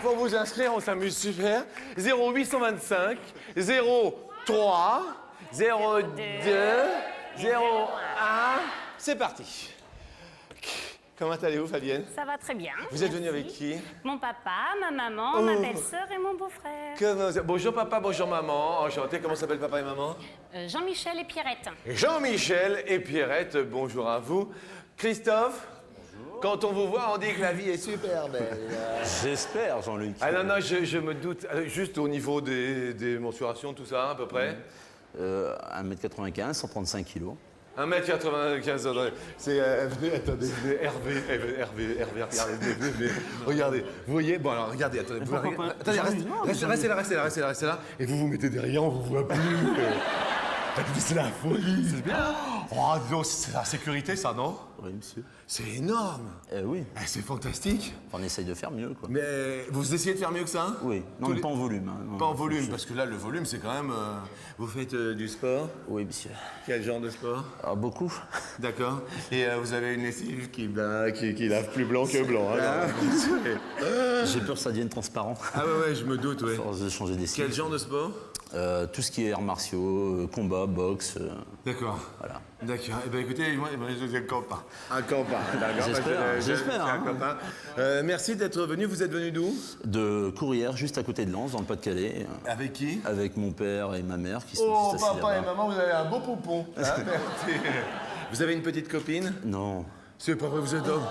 Pour vous inscrire, on s'amuse super. 0825 03 02 01. C'est parti. Comment allez-vous, Fabienne? Ça va très bien. Vous êtes venue avec qui? Mon papa, ma maman, ma belle-sœur et mon beau-frère. Bonjour papa, bonjour maman. Enchanté, comment s'appellent papa et maman? Jean-Michel et Pierrette. Jean-Michel et Pierrette, bonjour à vous. Christophe? Bonjour. Quand on vous voit, on dit que la vie est super belle. J'espère, Jean-Luc. Ah non, je me doute. Juste au niveau des mensurations, tout ça, à peu près? 1m95, 135 kg. 1m95, c'est... attendez, Hervé, regardez, vous voyez, bon alors regardez, attendez, attendez, restez là, et vous vous mettez derrière, on vous voit plus. C'est la folie. C'est bien. Oh, non, c'est la sécurité, ça, non? Oui, monsieur. C'est énorme. Oui. C'est fantastique. Enfin, on essaye de faire mieux, quoi. Mais vous essayez de faire mieux que ça? Oui. Non, mais pas en volume. Hein. Non, pas en volume, parce que là, le volume, c'est quand même... vous faites du sport? Oui, monsieur. Quel genre de sport? Ah, beaucoup. D'accord. Et vous avez une lessive qui lave plus blanc que blanc. Hein, J'ai peur que ça devienne transparent. Ah ouais, je me doute, ouais. À force de changer des cils. Quel genre de sport? Tout ce qui est arts martiaux, combat, boxe. D'accord. Voilà. D'accord. Eh bien, écoutez, moi, je suis un copain. Un copain, d'accord. J'espère. Un copain. Merci d'être venu. Vous êtes venu d'où? De Courrières, juste à côté de Lens, dans le Pas-de-Calais. Avec qui? Avec mon père et ma mère qui sont juste assis papa là-bas. et maman, vous avez un beau poupon. Hein, merci. Vous avez une petite copine? Non. C'est pas vrai, vous êtes homme.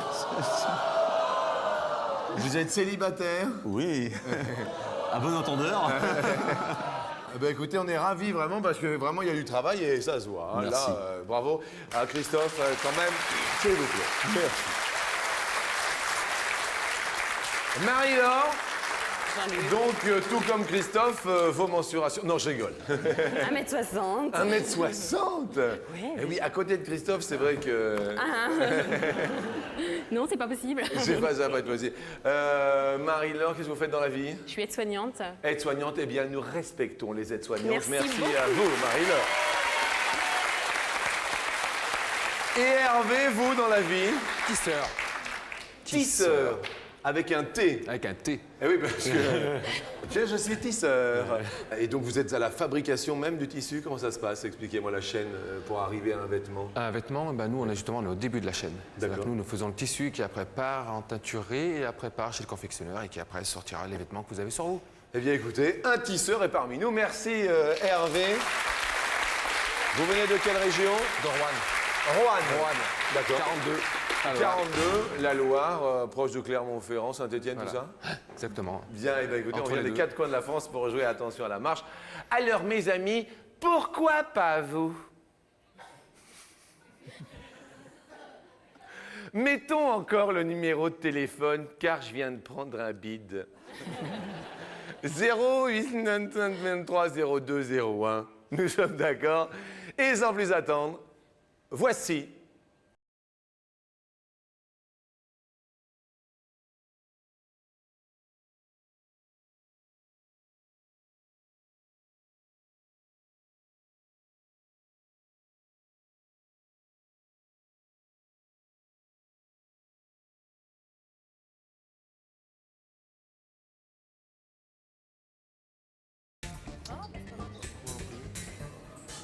Vous êtes célibataire? Oui. À bon entendeur. Ben écoutez, on est ravis vraiment parce que vraiment il y a du travail et ça se voit. Hein. Merci. Là, bravo à Christophe quand même, s'il vous plaît. Merci. Marie-Laure, donc tout comme Christophe, vos mensurations... Non, je rigole. 1m60. 1m60. Oui. Et oui, à côté de Christophe, c'est vrai que... Non, c'est pas possible. C'est pas ça, pas être possible. Marie-Laure, qu'est-ce que vous faites dans la vie? Je suis aide-soignante. Aide-soignante, eh bien, nous respectons les aides-soignantes. Merci beaucoup. à vous, Marie-Laure. Et Hervé, vous, dans la vie? Tisseur. Tisseur. Avec un T. Avec un T. Eh oui, parce que je suis tisseur. Et donc, vous êtes à la fabrication même du tissu. Comment ça se passe? Expliquez-moi la chaîne pour arriver à un vêtement. Un vêtement, ben nous, on est au début de la chaîne. C'est-à-dire que nous faisons le tissu qui après part en teinturerie et après part chez le confectionneur et qui après sortira les vêtements que vous avez sur vous. Eh bien, écoutez, un tisseur est parmi nous. Merci, Hervé. Vous venez de quelle région? De Roanne. Roanne. D'accord. 42. 42, la Loire, proche de Clermont-Ferrand, Saint-Étienne, Voilà. tout ça? Exactement. Bien, eh bien écoutez, Entre on vient les des deux. 4 coins de la France pour jouer Attention à la marche. Alors, mes amis, pourquoi pas vous? Mettons encore le numéro de téléphone, car je viens de prendre un bide. 0893 02 01. Nous sommes d'accord. Et sans plus attendre, voici...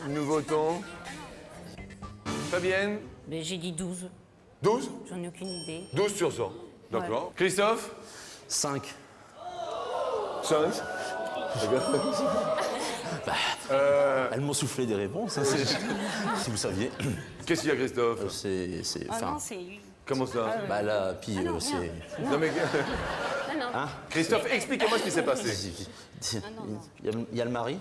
Nous votons. Fabienne? Mais j'ai dit 12. 12? J'en ai aucune idée. 12 sur 100. D'accord. Ouais. Christophe? 5. 5? Elles m'ont soufflé des réponses, hein, si vous saviez. Qu'est-ce qu'il y a, Christophe? Non, c'est lui. Comment ça? Bah là, puis c'est... Non mais... Non. Hein? Christophe, expliquez-moi ce qui s'est passé. Il y a le mari?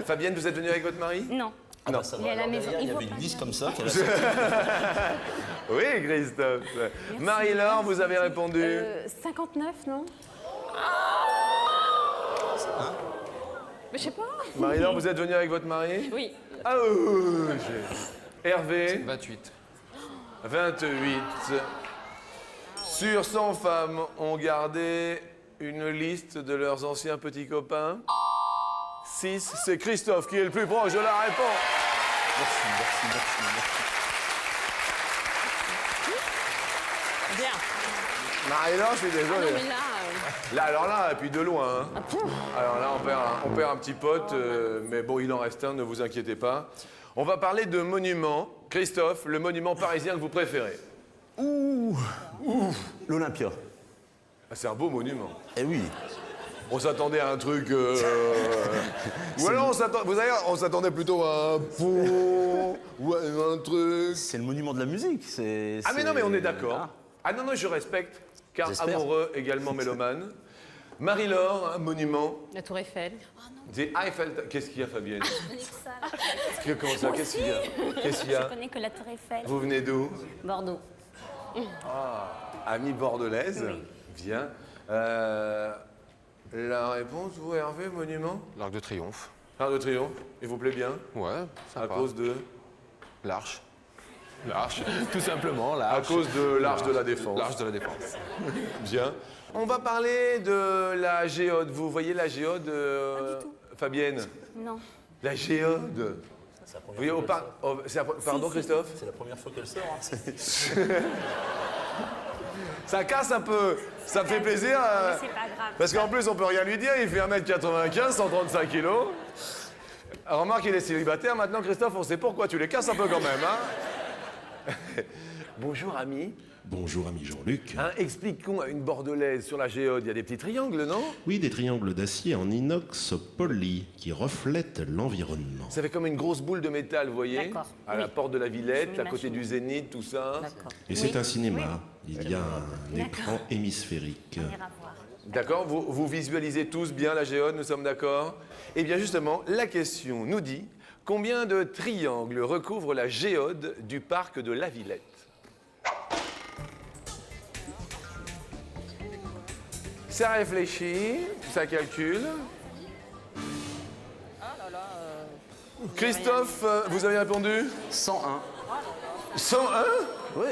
Fabienne, vous êtes venue avec votre mari? Non. Ah bah ça Il est à la maison. Il y faut avait une pas liste dire. comme ça qu'elle a sorti. Oui, Christophe. Marie-Laure, vous avez répondu? 59, non? Mais je sais pas. Marie-Laure, vous êtes venue avec votre mari? Oui. Ah oui. Hervé? 28. 28. Sur 100 femmes ont gardé une liste de leurs anciens petits copains. 6, c'est Christophe qui est le plus proche de la réponse. Merci. Bien. Marie-Laure, je suis Ah non, désolé. mais là, Là, alors là, et puis de loin. Hein. ah, pouf. Alors là, on perd un petit pote, mais bon, il en reste un, ne vous inquiétez pas. On va parler de monuments. Christophe, le monument parisien que vous préférez? L'Olympia. Ah, c'est un beau monument. Eh oui. On s'attendait à un truc... Ou alors, on s'attendait plutôt à un pont, ou à un truc... C'est le monument de la musique. Ah mais non, mais on est d'accord. Ah. Ah non, non, je respecte, car J'espère. amoureux, également mélomane. Marie-Laure, un monument. La Tour Eiffel. Des Eiffel... Qu'est-ce qu'il y a, Fabienne? Je connais que ça. Comment ça? Qu'est-ce qu'il y a? Qu'est-ce qu'il y Je a? connais que la Tour Eiffel. Vous venez d'où? Bordeaux. Amie bordelaise. Oui. Bien. La réponse, vous, Hervé, monument? L'Arc de Triomphe. Arc de Triomphe, il vous plaît bien? Ouais, À sympa. cause de... L'Arche. L'Arche, tout simplement, À l'Arche. cause de l'Arche de la Défense. L'Arche de la Défense. Bien. On va parler de la géode. Vous voyez la géode, Pas du tout. Fabienne? Non. La géode. C'est la Vous voyez, pardon, Si, Christophe? C'est la première fois qu'elle sort. Hein. Ça casse un peu. Ça me fait plaisir. Mais c'est pas grave. Parce qu'en plus, on peut rien lui dire. Il fait 1m95, 135 kilos. Remarque, il est célibataire. Maintenant, Christophe, on sait pourquoi. Tu les casses un peu quand même, hein? Bonjour, ami. Bonjour ami Jean-Luc. Hein, expliquons à une Bordelaise sur la géode. Il y a des petits triangles, non? Oui, des triangles d'acier en inox poli qui reflètent l'environnement. Ça fait comme une grosse boule de métal, vous voyez? D'accord, À la oui. porte de la Villette, Je à côté m'imagine. du Zénith, tout ça. D'accord. Et c'est Oui. un cinéma. Il y a un D'accord. écran hémisphérique. On ira voir. D'accord, vous visualisez tous bien la géode, nous sommes d'accord? Eh bien justement, la question nous dit combien de triangles recouvre la géode du parc de la Villette? Ça réfléchit, ça calcule. Christophe, vous avez répondu? 101. 101? Oui.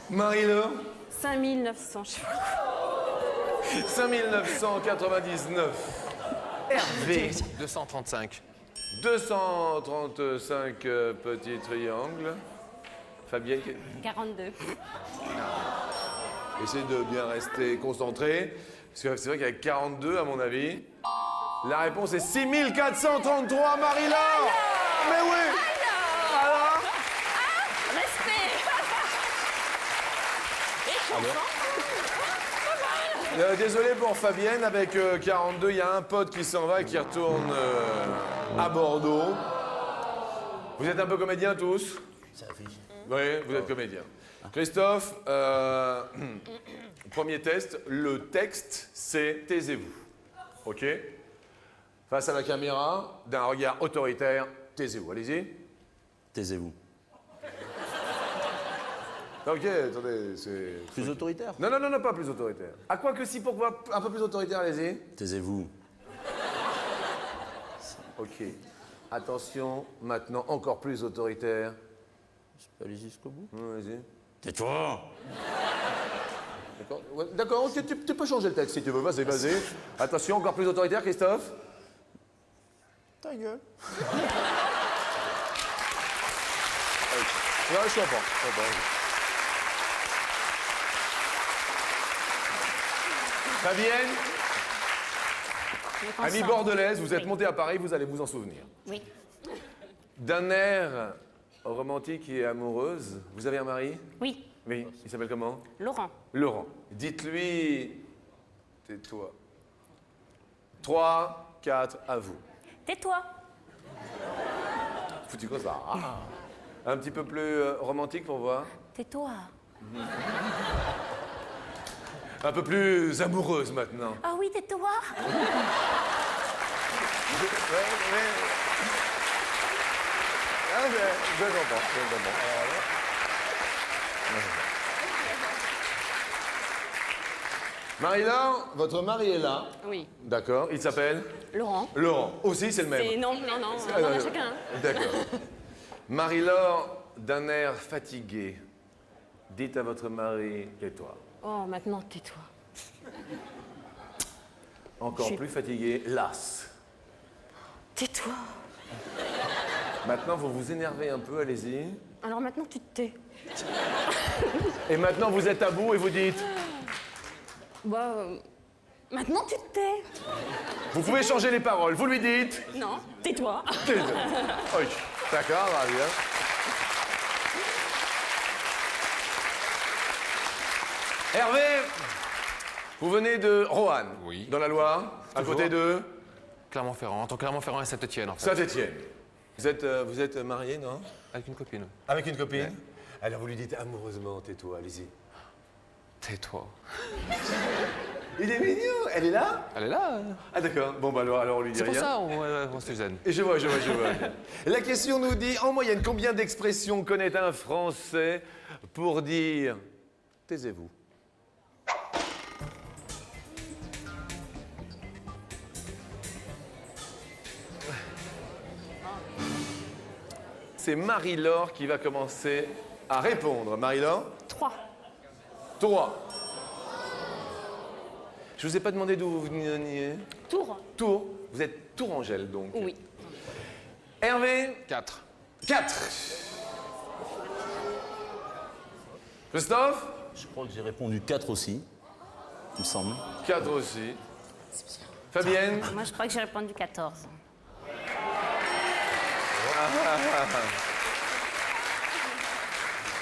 Marie-Laure? 5900, je sais pas. 5999. Hervé? 235. 235 petits triangles. Fabienne, 42. essayez de bien rester concentré. Parce que c'est vrai qu'avec 42, à mon avis, la réponse est 6433, Marie-Laure. Mais oui. Alors Respect. désolé pour Fabienne, avec 42, il y a un pote qui s'en va et qui retourne à Bordeaux. Vous êtes un peu comédiens tous? C'est la vie. Oui, vous êtes comédien. Christophe, premier test, le texte, c'est taisez-vous. OK? Face à la caméra, d'un regard autoritaire, taisez-vous. Allez-y. Taisez-vous. OK, attendez, c'est... Plus autoritaire. Non, non, non, non, pas plus autoritaire. À quoi que si, pourquoi un peu plus autoritaire, allez-y. Taisez-vous. OK. Attention, maintenant encore plus autoritaire. Je peux aller jusqu'au bout. Vas-y. Tais-toi. D'accord, ouais, d'accord, ok, tu peux changer le texte si tu veux, vas-y, vas-y. Attention, encore plus autoritaire, Christophe. Ta gueule. Ouais, je comprends. Fabienne, Je me amie concentre. bordelaise, vous êtes Oui. montée à Paris, vous allez vous en souvenir. Oui. D'un air romantique et amoureuse, vous avez un mari? Oui. Oui, il s'appelle comment? Laurent. Laurent. Dites-lui... Tais-toi. 3, 4, à vous. Tais-toi. Foutu comme ça. Ah. Un petit peu plus romantique pour voir. Tais-toi. Un peu plus amoureuse maintenant. Ah oui, tais-toi. Ah, je comprends. Marie-Laure, votre mari est là. Oui. D'accord. Il s'appelle Laurent. Laurent. Aussi, c'est le même. Et non, non, non, Ah, on en a chacun. D'accord. Marie-Laure, d'un air fatigué, dites à votre mari, tais-toi. Oh, maintenant, tais-toi. Encore Je- plus fatigué, las. Tais-toi. Maintenant, vous vous énervez un peu, allez-y. Alors maintenant, tu te tais. Et maintenant, vous êtes à bout et vous dites... Bah, maintenant, tu te tais. Vous pouvez changer les paroles. Vous lui dites... Non, tais-toi. Oui, d'accord, va bien. Hervé, vous venez de Roanne, Oui. dans la Loire, à Toujours. côté de Clermont-Ferrand, entre Clermont-Ferrand et Saint-Étienne, en fait. Saint-Étienne. Vous êtes marié, non? Avec une copine. Avec une copine? Alors vous lui dites amoureusement, tais-toi, allez-y. Tais-toi. Il est mignon, elle est là? Elle est là. Ah d'accord, bon bah alors on lui dit C'est rien. pour ça, on se gêne. Et je vois. La question nous dit, en moyenne, combien d'expressions connaît un Français pour dire « taisez-vous » ? C'est Marie-Laure qui va commencer à répondre. Marie-Laure? 3. 3. Je vous ai pas demandé d'où vous veniez. Tour. Tours. Vous êtes Tourangelle, donc. Oui. Hervé? 4. 4. Christophe? Je crois que j'ai répondu 4 aussi, il me semble. 4 aussi. Fabienne? Moi, je crois que j'ai répondu 14.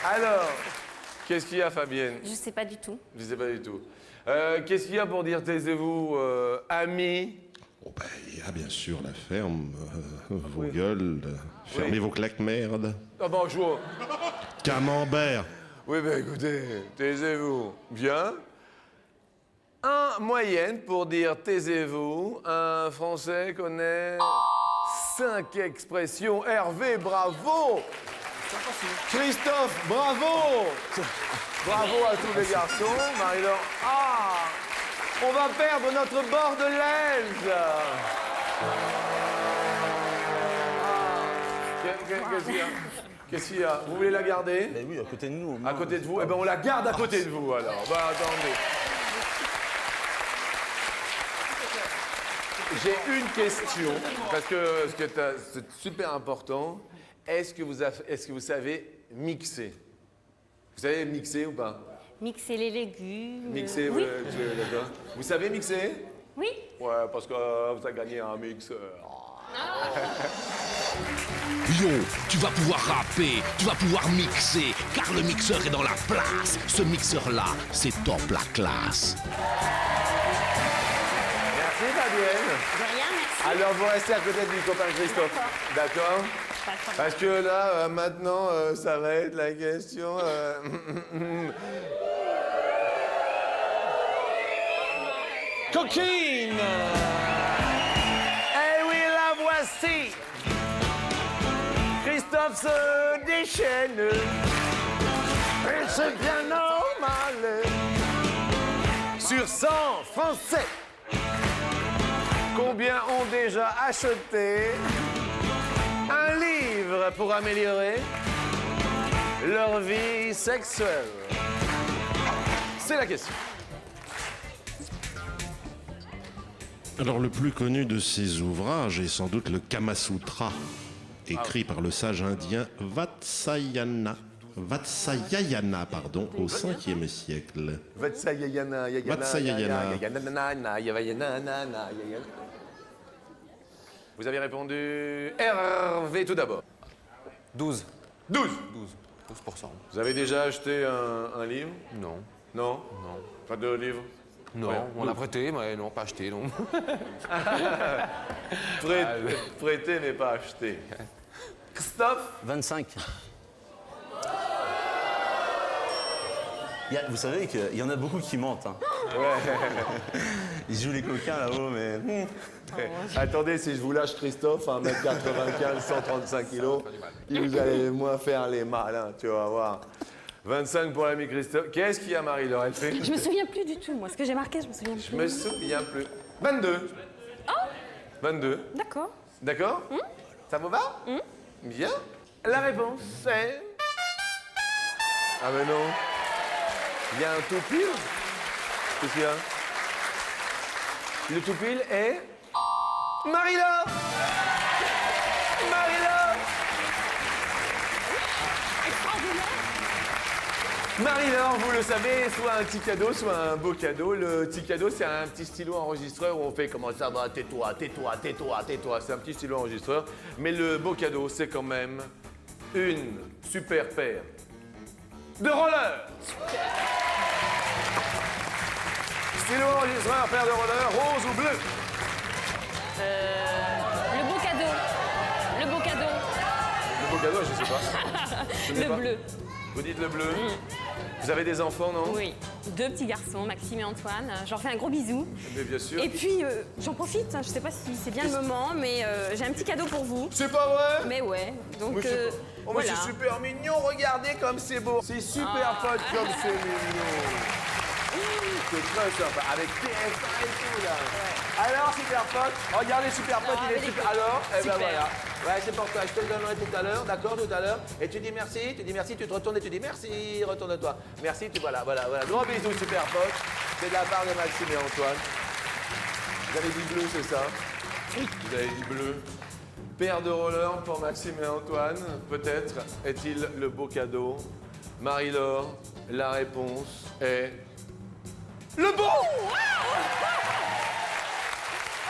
Alors, qu'est-ce qu'il y a, Fabienne? Je sais pas du tout. Je ne sais pas du tout. Qu'est-ce qu'il y a pour dire taisez-vous, amis? Oh, ben, il y a bien sûr la ferme, vos gueules, fermez vos claques-merdes. Ah bonjour. Camembert. Oui, ben écoutez, taisez-vous. Bien. En moyenne, pour dire taisez-vous, un Français connaît 5 expressions. Hervé, bravo! Christophe, bravo! Bravo à tous les garçons. Marie-Laure, on va perdre notre bordelaise! Qu'est-ce qu'il y a? Qu'est-ce qu'il y a? Vous voulez la garder? Mais oui, à côté de nous. À côté de vous? Eh ben on la garde à côté de vous alors. Bah attendez. J'ai une question, parce que c'est super important. Est-ce que vous savez mixer? Vous savez mixer ou pas? Mixer les légumes. Mixer, Oui. d'accord. Vous savez mixer? Oui. Ouais, parce que vous avez gagné un mixeur. Lyon, tu vas pouvoir rapper, tu vas pouvoir mixer, car le mixeur est dans la place. Ce mixeur-là, c'est top la classe. Merci Fabienne. De rien, merci. Alors vous restez à côté du copain Christophe. D'accord? Pas de problème. Parce que là, maintenant, ça va être la question. Coquine! Eh oui, la voici! Christophe se déchaîne. Et c'est bien normal. Sur 100 Français, combien ont déjà acheté un livre pour améliorer leur vie sexuelle? C'est la question. Alors, le plus connu de ces ouvrages est sans doute le Kama Sutra, écrit par le sage indien Vatsyayana, pardon, au 5e siècle. Vatsyayana. Vous avez répondu Hervé tout d'abord. 12. 12. 12%. Vous avez déjà acheté un livre? Non. Non? Non. Pas de livre? Non, Ouais. on l'a prêté, mais non, pas acheté, non. Prêté mais pas acheté. Christophe? 25. Vous savez qu'il y en a beaucoup qui mentent. Hein. Ils jouent les coquins là-haut, mais... Attendez, si je vous lâche Christophe, 1m95, 135 kilos, vous allez moins faire les malins, tu vas voir. 25 pour l'ami Christophe. Qu'est-ce qu'il y a, Marie-Laure? Elle fait? Je me souviens plus du tout, moi. Ce que j'ai marqué, je me souviens plus. Je me souviens plus. 22. 22. D'accord. D'accord? Ça vous va? Bien. La réponse est... Ah mais non. Il y a un tout pile. Qu'est-ce qu'il y a? Le tout pile est... Marie-Laure! Marie-Laure! Marie-Laure, vous le savez, soit un petit cadeau, soit un beau cadeau. Le petit cadeau, c'est un petit stylo enregistreur où on fait comment ça va, tais-toi, tais-toi, tais-toi, tais-toi. C'est un petit stylo enregistreur. Mais le beau cadeau, c'est quand même une super paire de rollers. Stylo enregistreur, paire de rollers, rose ou bleu? Le beau cadeau. Le beau cadeau. Le beau cadeau, je sais pas. Je sais Le pas. bleu. Vous dites le bleu? Vous avez des enfants, non? Oui. 2 petits garçons, Maxime et Antoine. Je leur fais un gros bisou. Mais bien sûr. Et puis, j'en profite, je sais pas si c'est bien le moment, mais j'ai un petit cadeau pour vous. C'est pas vrai? Mais ouais, donc Mais c'est pas- Oh, mais voilà. c'est super mignon, regardez comme c'est beau. C'est super pote comme c'est mignon. C'est très sympa, avec TF1 et tout là. Alors, super pote, regardez super pote, il est avec super. les Alors, eh ben Super. voilà. Ouais, c'est pour toi, je te le donnerai tout à l'heure, d'accord, tout à l'heure. Et tu dis merci, tu te retournes et tu dis merci, retourne-toi. Merci, tu voilà. Gros bisous, super pote. C'est de la part de Maxime et Antoine. Vous avez dit bleu, c'est ça? Oui. Vous avez dit bleu. Paire de rollers pour Maxime et Antoine, peut-être est-il le beau cadeau. Marie-Laure, la réponse est le bon. Ah,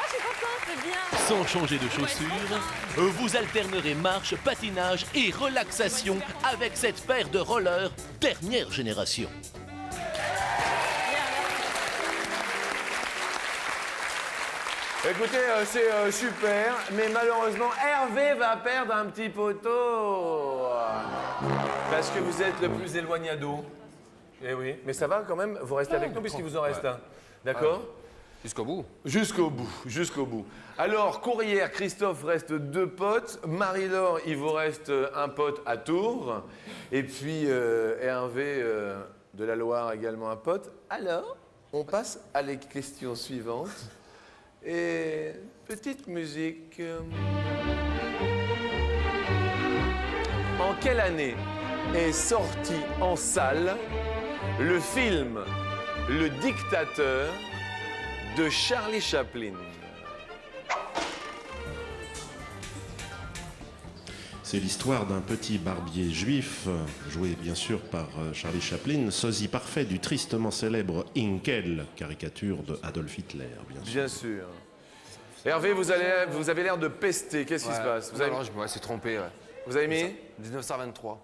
je suis contente, c'est bien. Sans changer de chaussures, vous alternerez marche, patinage et relaxation avec cette paire de rollers dernière génération. Écoutez, c'est super, mais malheureusement, Hervé va perdre un petit poteau. Parce que vous êtes le plus éloignado. Eh oui, mais ça va quand même, vous restez avec nous puisqu'il vous en reste un. D'accord? Jusqu'au bout. Jusqu'au bout, jusqu'au bout. Alors, Courrières, Christophe reste 2 potes. Marie-Laure, il vous reste un pote à Tours. Et puis Hervé de la Loire, également un pote. Alors, on passe à les questions suivantes. Et petite musique. En quelle année est sorti en salle le film Le Dictateur de Charlie Chaplin? C'est l'histoire d'un petit barbier juif, joué bien sûr par Charlie Chaplin, sosie parfait du tristement célèbre Hinkel, caricature de Adolf Hitler, bien sûr. Bien sûr. Hervé, vous avez l'air de pester. Qu'est-ce qui se passe? Vous avez, Non, je me suis trompé. Ouais. vous avez mis 1923.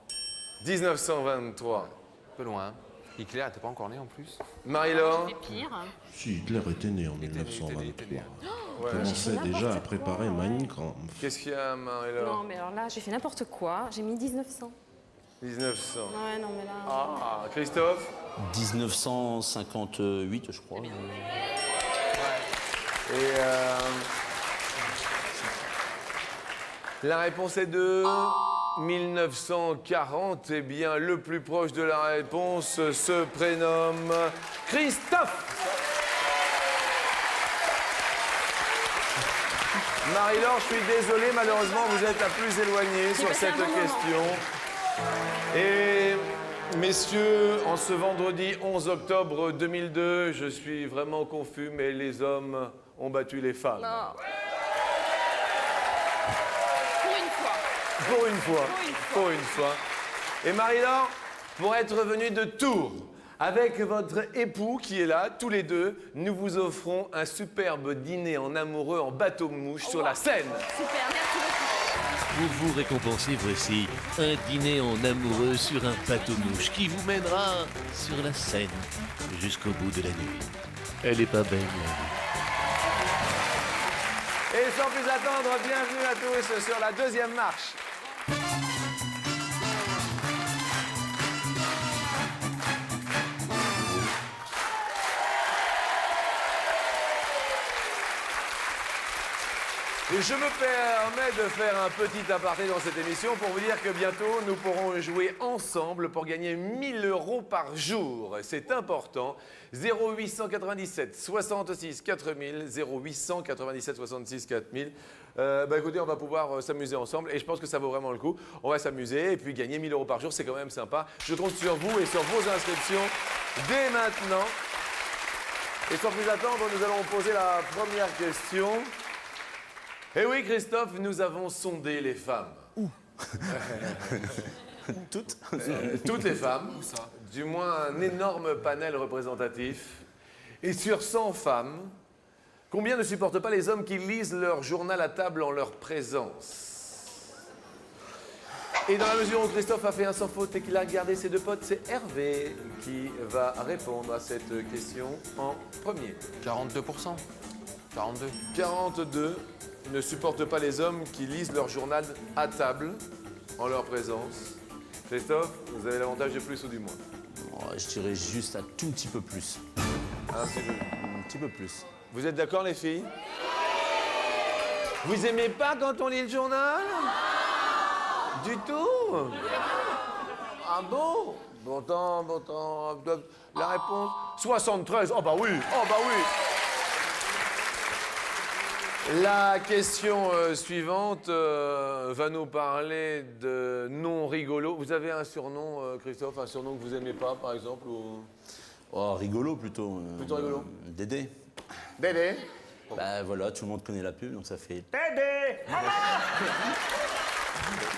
1923. Un peu loin. Hitler n'était pas encore né en plus. Marie-Laure? C'est pire. Si Hitler était né en était né. 1923, Ouais. il commençait n'importe déjà à quoi. préparer Mein Kampf. Qu'est-ce qu'il y a, Marie-Laure? Non, mais alors là, j'ai fait n'importe quoi. J'ai mis 1900. 1900. Ouais, non, mais là. Ah, Christophe? 1958, je crois. Et la réponse est de 1940. Eh bien, le plus proche de la réponse se prénomme Christophe. Marie-Laure, je suis désolé, malheureusement, vous êtes la plus éloignée sur passé un cette bon moment. question. Et messieurs, en ce vendredi 11 octobre 2002, je suis vraiment confus, mais les hommes ont battu les femmes. Non. Pour une fois. Pour une fois. Pour une fois. Pour une fois. Et Marie-Laure, pour être venue de Tours, avec votre époux qui est là, tous les deux, nous vous offrons un superbe dîner en amoureux en bateau-mouche sur la Seine. Super, merci beaucoup. Pour vous récompenser, voici un dîner en amoureux sur un bateau-mouche qui vous mènera sur la Seine jusqu'au bout de la nuit. Elle est pas belle, la vie. Et sans plus attendre, bienvenue à tous sur la deuxième marche. Et je me permets de faire un petit aparté dans cette émission pour vous dire que bientôt nous pourrons jouer ensemble pour gagner 1000 € par jour. C'est important. 0897 66 4000, 0897 66 4000. Écoutez, on va pouvoir s'amuser ensemble et je pense que ça vaut vraiment le coup. On va s'amuser et puis gagner 1000 € par jour, c'est quand même sympa. Je compte sur vous et sur vos inscriptions dès maintenant. Et sans plus attendre, nous allons poser la première question. Eh oui, Christophe, nous avons sondé les femmes. Toutes Toutes les femmes du moins un énorme panel représentatif. Et sur 100 femmes, combien ne supportent pas les hommes qui lisent leur journal à table en leur présence? Et dans la mesure où Christophe a fait un sans faute et qu'il a regardé ses deux potes, c'est Hervé qui va répondre à cette question en premier. 42%. 42. 42 ne supportent pas les hommes qui lisent leur journal à table en leur présence. Christophe, vous avez l'avantage de plus ou du moins? Oh, je dirais juste un tout petit peu plus. Un petit peu. Un petit peu plus. Vous êtes d'accord, les filles? Vous aimez pas quand on lit le journal? Du tout? Ah bon? Bon temps. La réponse? 73. Oh bah oui, La question suivante va nous parler de noms rigolos. Vous avez un surnom, Christophe, un surnom que vous aimez pas, par exemple ou... Oh, rigolo plutôt. Plutôt rigolo. Dédé. Dédé? Bah voilà, tout le monde connaît la pub, donc ça fait... Dédé!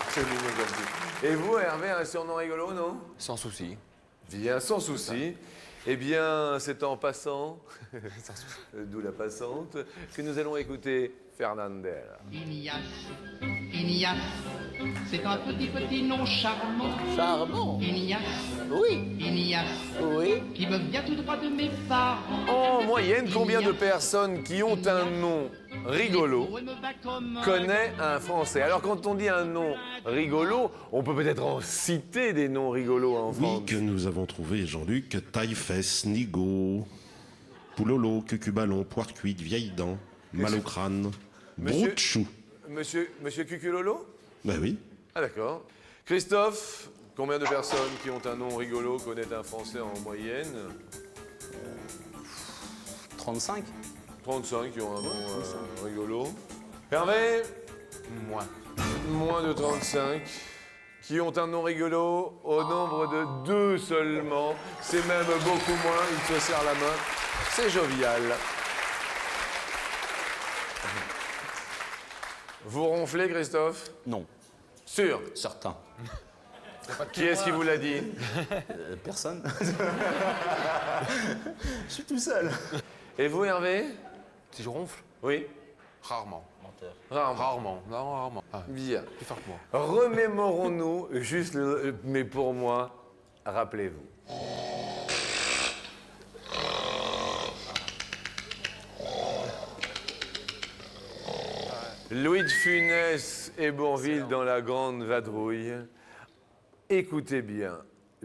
C'est mignon comme ça. Et vous, Hervé, un surnom rigolo, non? Sans souci. Bien, sans souci. Eh bien, c'est en passant, d'où la passante, que nous allons écouter Fernandel. Ignace, c'est un petit nom charmant. Charmant? Ignace, Oui. Ignace, Oui. qui me vient tout droit de mes parents. En moyenne, combien de personnes qui ont un nom rigolo connaît un Français? Alors, quand on dit un nom rigolo, on peut peut-être en citer des noms rigolos en France. Oui, que nous avons trouvé, Jean-Luc, taille-fesse, nigo, poulolo, cucuballon, poire cuite, vieille dent, mal au crâne, Monsieur- broute chou. Monsieur Cuculolo? Ben oui. Ah d'accord. Christophe, combien de personnes qui ont un nom rigolo connaissent un Français en moyenne? 35. 35 qui ont un nom rigolo. Hervé? Moins de 35 qui ont un nom rigolo au nombre de 2 seulement. C'est même beaucoup moins, il se serre la main. C'est jovial. Vous ronflez, Christophe? Non, Sûr. certain. Qui est-ce qui vous l'a dit? Personne. Je suis tout seul. Et vous, Hervé? Si je ronfle? Oui. Rarement. Rarement. Rarement. Non, rarement. Ah, Bien. plus fort que moi. Remémorons-nous juste, mais pour moi, rappelez-vous. Louis de Funès et Bourvil dans la Grande Vadrouille. Écoutez bien,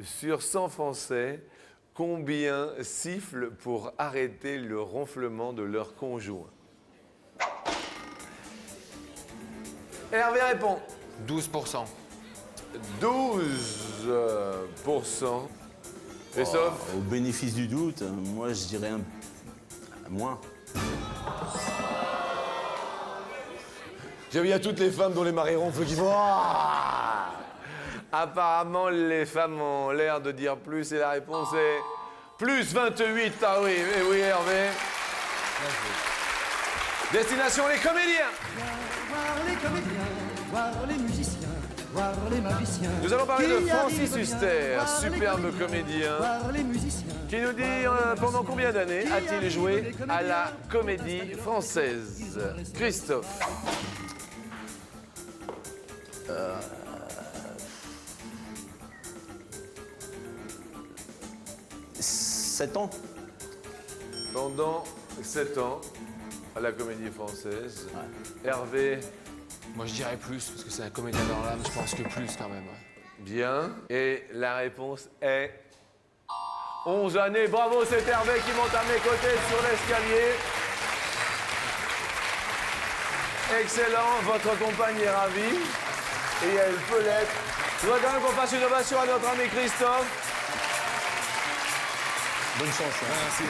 sur 100 Français, combien sifflent pour arrêter le ronflement de leur conjoint? Hervé répond. 12%. 12%. Et sauf Au bénéfice du doute, moi je dirais moins. J'aime bien toutes les femmes dont les maris ronflent qui font Ah. Apparemment, les femmes ont l'air de dire plus et la réponse est plus 28. Ah oui, oui, Hervé. Destination les comédiens. Voir les comédiens, voir les musiciens, voir les magiciens. Nous allons parler de Qui Francis arrivent bien, Huster, voir les superbe comédiens, comédien, voir les musiciens. qui nous dit pendant combien d'années a-t-il joué à la Comédie Française? Christophe. 7 ans. Pendant 7 ans à la Comédie Française. Hervé, Moi, je dirais plus, parce que c'est un comédien dans l'âme. Je pense que plus, quand même. Ouais. bien. Et la réponse est 11 années. Bravo, c'est Hervé qui monte à mes côtés sur l'escalier. Excellent, votre compagne est ravie. Et elle peut l'être. Je voudrais quand même qu'on fasse une ovation à notre ami Christophe. Bonne chance. Hein. Merci.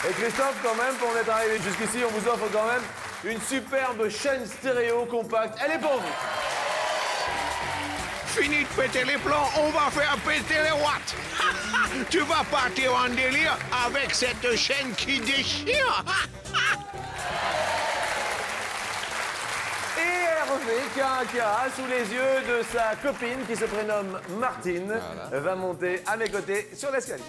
Et Christophe, quand même, pour en être arrivé jusqu'ici, on vous offre quand même une superbe chaîne stéréo compacte. Elle est pour vous. Fini de péter les plombs, on va faire péter les watts. Tu vas partir en délire avec cette chaîne qui déchire. Et elle Hervé Caracara, sous les yeux de sa copine qui se prénomme Martine, va monter à mes côtés sur l'escalier.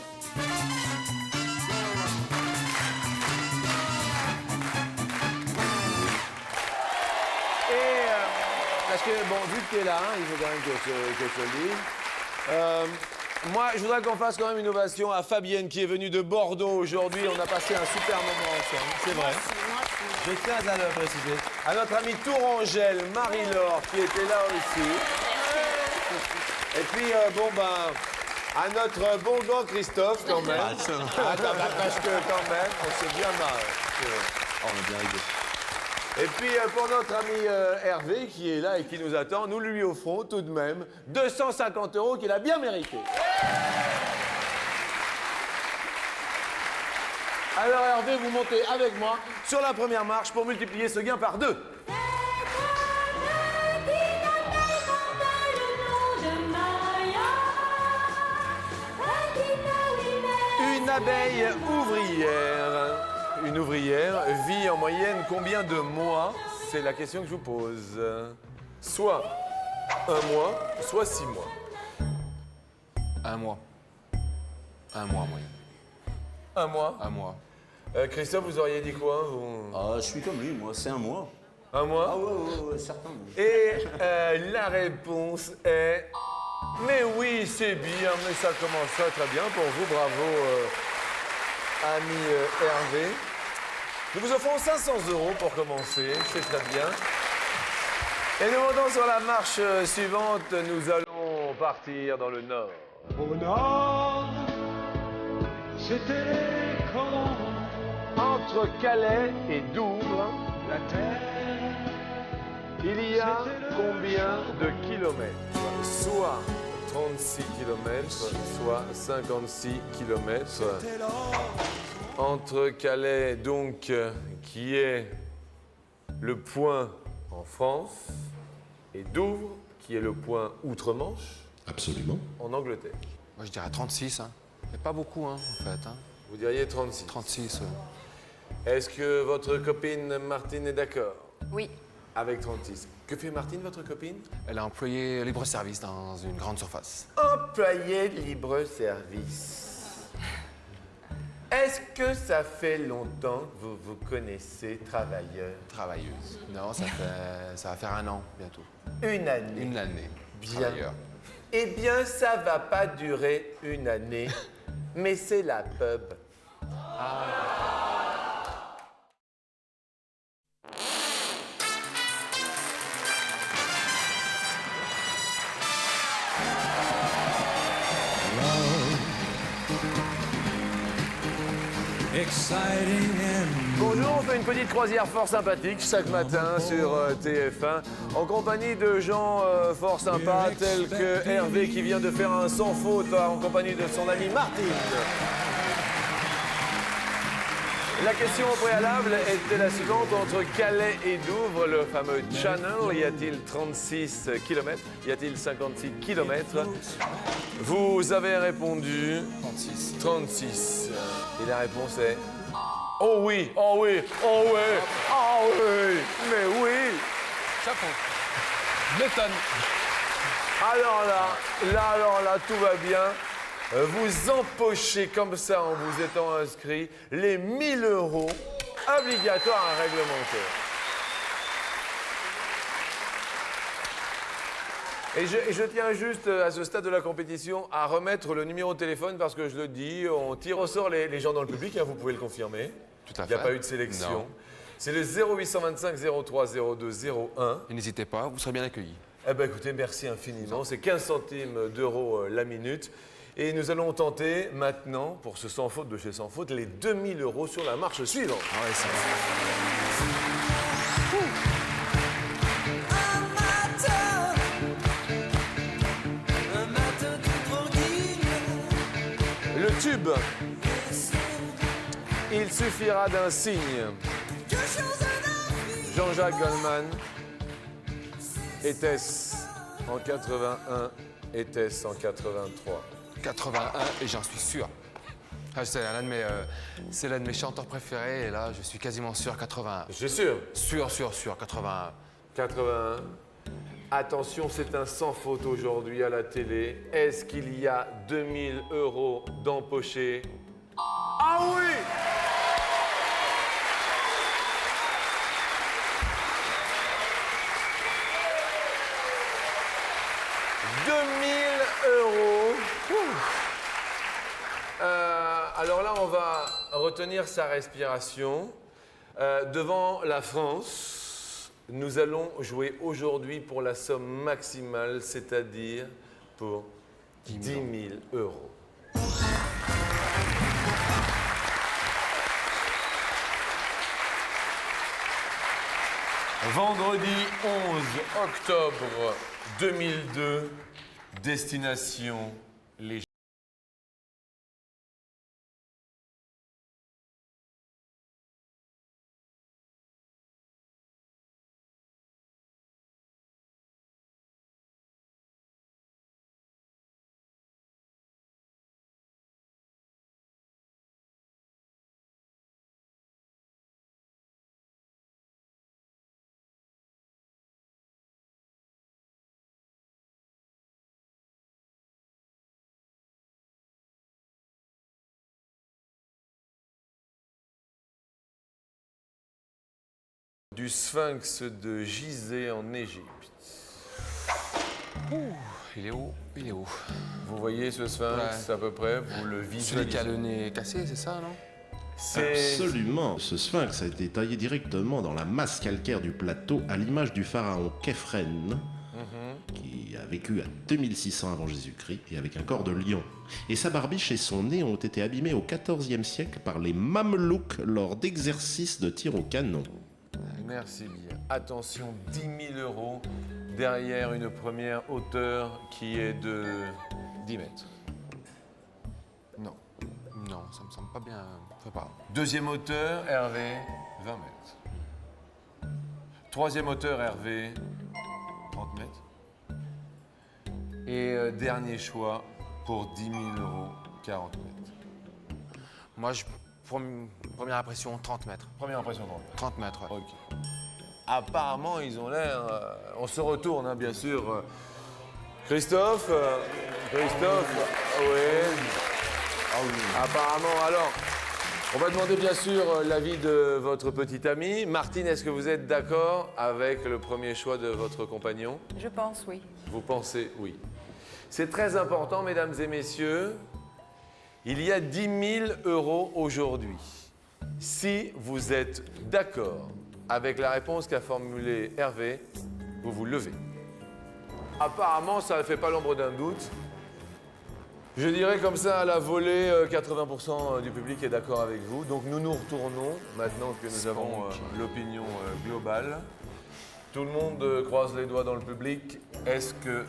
Et parce que, bon, vu que tu es là, il faut quand même que je te le dise. Moi, je voudrais qu'on fasse quand même une ovation à Fabienne qui est venue de Bordeaux aujourd'hui. On a passé un super moment ensemble, c'est vrai. Je tiens à le préciser. À notre amie Tourangelle, Marie-Laure, qui était là aussi. Et puis, bon, ben, à notre bon gars Christophe, quand même. Attends, parce que quand même, on s'est bien marré. Oh, on a bien rigolé. Et puis, pour notre ami Hervé, qui est là et qui nous attend, nous lui offrons tout de même 250 € qu'il a bien mérité. Alors Hervé, vous montez avec moi sur la première marche pour multiplier ce gain par 2. Une abeille ouvrière. Une ouvrière vit en moyenne combien de mois? C'est la question que je vous pose. Soit 1 mois, soit 6 mois. 1 mois. 1 mois en moyenne. 1 mois? 1 mois. Christophe, vous auriez dit quoi vous... Ah, je suis comme lui, moi, c'est 1 mois. 1 mois? Ah ouais, certain. Et la réponse est... Mais oui, c'est bien, mais ça commence très bien pour vous. Bravo, ami Hervé. Nous vous offrons 500 € pour commencer, c'est très bien. Et nous montons sur la marche suivante, nous allons partir dans le nord. Au nord, c'était les colons. Entre Calais et Douvres, La terre, il y a combien de kilomètres? Soit 36 km, soit 56 km. c'était l'or. Entre Calais, donc, qui est le point en France, et Douvres, qui est le point outre-Manche, Absolument. en Angleterre. Moi, je dirais 36. Hein. Mais pas beaucoup, hein, en fait. Hein. Vous diriez 36. 36, ouais. Est-ce que votre copine Martine est d'accord Oui. avec 36? Que fait Martine, votre copine? Elle est employée libre-service dans une grande surface. Employée libre-service. Est-ce que ça fait longtemps que vous vous connaissez, travailleur? Travailleuse. Non, ça va faire 1 an bientôt. Une année. Une année. Bien. Travailleur. Eh bien, ça va pas durer une année, mais c'est la pub. Bonjour, on fait une petite croisière fort sympathique chaque matin sur TF1 en compagnie de gens fort sympas tels que Hervé qui vient de faire un sans faute en compagnie de son ami Martine. La question au préalable était la suivante. Entre Calais et Douvres, le fameux Channel, y a-t-il 36 km? Y a-t-il 56 km? Vous avez répondu 36. 36. Et la réponse est... Oh oui, oh oui, oh oui, oh oui, mais oui. Chapeau. M'étonne. Alors là, tout va bien. Vous empochez comme ça en vous étant inscrit les 1 000 € obligatoires à réglementaire. Et je tiens juste à ce stade de la compétition à remettre le numéro de téléphone parce que je le dis, on tire au sort les gens dans le public, hein, vous pouvez le confirmer. Tout à Il n'y a fait. pas eu de sélection. Non. C'est le 0825 03 02 01. Et n'hésitez pas, vous serez bien accueillis. Eh ben écoutez, merci infiniment. C'est 15 centimes d'euros la minute. Et nous allons tenter maintenant, pour ce sans faute de chez Sans Faute, les 2 000 € sur la marche suivante. Ah ouais, c'est vrai. Le tube. Il suffira d'un signe. Jean-Jacques Goldman. Était-ce en 81? Était-ce en 83? 81, et j'en suis sûr. Ah, c'est l'un de mes chanteurs préférés, et là, je suis quasiment sûr, 81. Je suis sûr. Sûr, 81. 81. Attention, c'est un sans faute aujourd'hui à la télé. Est-ce qu'il y a 2000 € d'empochés? Ah oui! Alors là, on va retenir sa respiration. Devant la France, nous allons jouer aujourd'hui pour la somme maximale, c'est-à-dire pour 10 000 €. Vendredi 11 octobre 2002, destination les du Sphinx de Gizeh en Égypte. Il est haut, il est haut. Vous voyez ce Sphinx à peu près, vous le visualisez. Celui qui a le nez cassé, c'est ça, non? Absolument. Ce sphinx a été taillé directement dans la masse calcaire du plateau à l'image du pharaon Khéphren, qui a vécu à 2600 avant Jésus-Christ et avec un corps de lion. Et sa barbiche et son nez ont été abîmés au XIVe siècle par les Mamelouks lors d'exercices de tir au canon. Merci bien. Attention, 10 000 € derrière une première hauteur qui est de 10 mètres. Non. Non, ça me semble pas bien préparé. Deuxième hauteur, Hervé, 20 mètres. Troisième hauteur, Hervé, 30 mètres. Et dernier choix, pour 10 000 €, 40 mètres. Moi, première impression, 30 mètres. Première impression, 30 mètres. 30 mètres, ouais. Ok. Apparemment, ils ont l'air... on se retourne, hein, bien sûr. Christophe oui. Apparemment, alors, on va demander bien sûr l'avis de votre petite amie. Martine, est-ce que vous êtes d'accord avec le premier choix de votre compagnon? Je pense, oui. Vous pensez oui. C'est très important, mesdames et messieurs. Il y a 10 000 € aujourd'hui. Si vous êtes d'accord avec la réponse qu'a formulée Hervé, vous vous levez. Apparemment, ça ne fait pas l'ombre d'un doute. Je dirais comme ça à la volée, 80% du public est d'accord avec vous. Donc nous nous retournons maintenant que nous avons l'opinion globale. Tout le monde croise les doigts dans le public. Est-ce que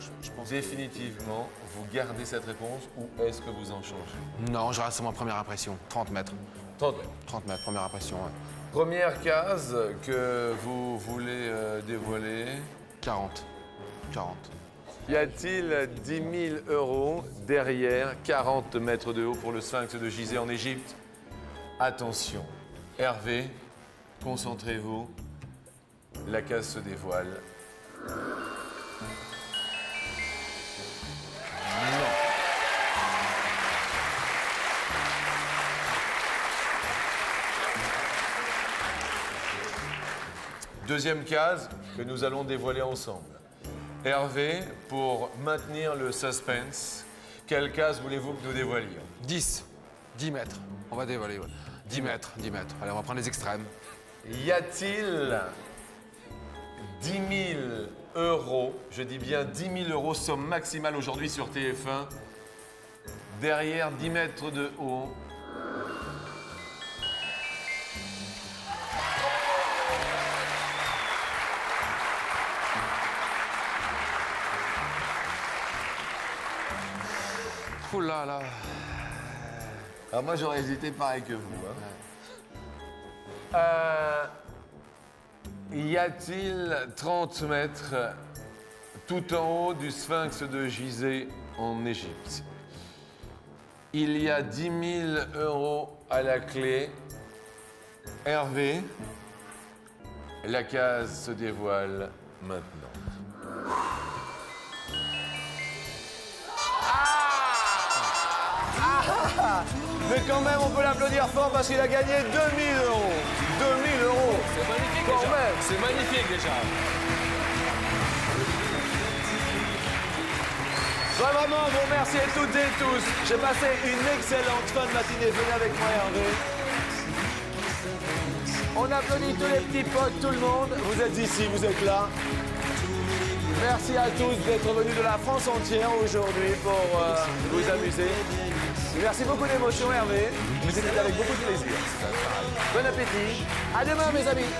définitivement vous gardez cette réponse ou est-ce que vous en changez? Non, je reste sur ma première impression. 30 mètres. 30 mètres. 30 mètres, première impression, ouais. Première case que vous voulez dévoiler. 40. 40. Y a-t-il 10 000 € derrière 40 mètres de haut pour le Sphinx de Gizeh en Égypte? Attention, Hervé, concentrez-vous. La case se dévoile. Non. Deuxième case que nous allons dévoiler ensemble. Hervé, pour maintenir le suspense, quelle case voulez-vous que nous dévoilions? 10. 10 mètres. On va dévoiler, ouais. 10 mètres, 10 mètres. Allez, on va prendre les extrêmes. Y a-t-il 10 000 €, je dis bien 10 000 €, somme maximale aujourd'hui sur TF1, derrière 10 mètres de haut? Ouh là là. Alors moi j'aurais hésité pareil que vous. Y a-t-il 30 mètres tout en haut du Sphinx de Gizeh en Égypte? Il y a 10 000 € à la clé. Hervé, la case se dévoile maintenant. Mais quand même, on peut l'applaudir fort parce qu'il a gagné 2 000 euros. 2 000 euros. C'est magnifique Quand déjà. même. C'est magnifique déjà. Vraiment, vous remerciez toutes et tous. J'ai passé une excellente fin de matinée. Venez avec moi, Hervé. On applaudit tous les petits potes, tout le monde. Vous êtes ici, vous êtes là. Merci à tous d'être venus de la France entière aujourd'hui pour vous amuser. Merci beaucoup d'émotion, Hervé. Vous étiez avec beaucoup de plaisir. Bon appétit. À demain, mes amis.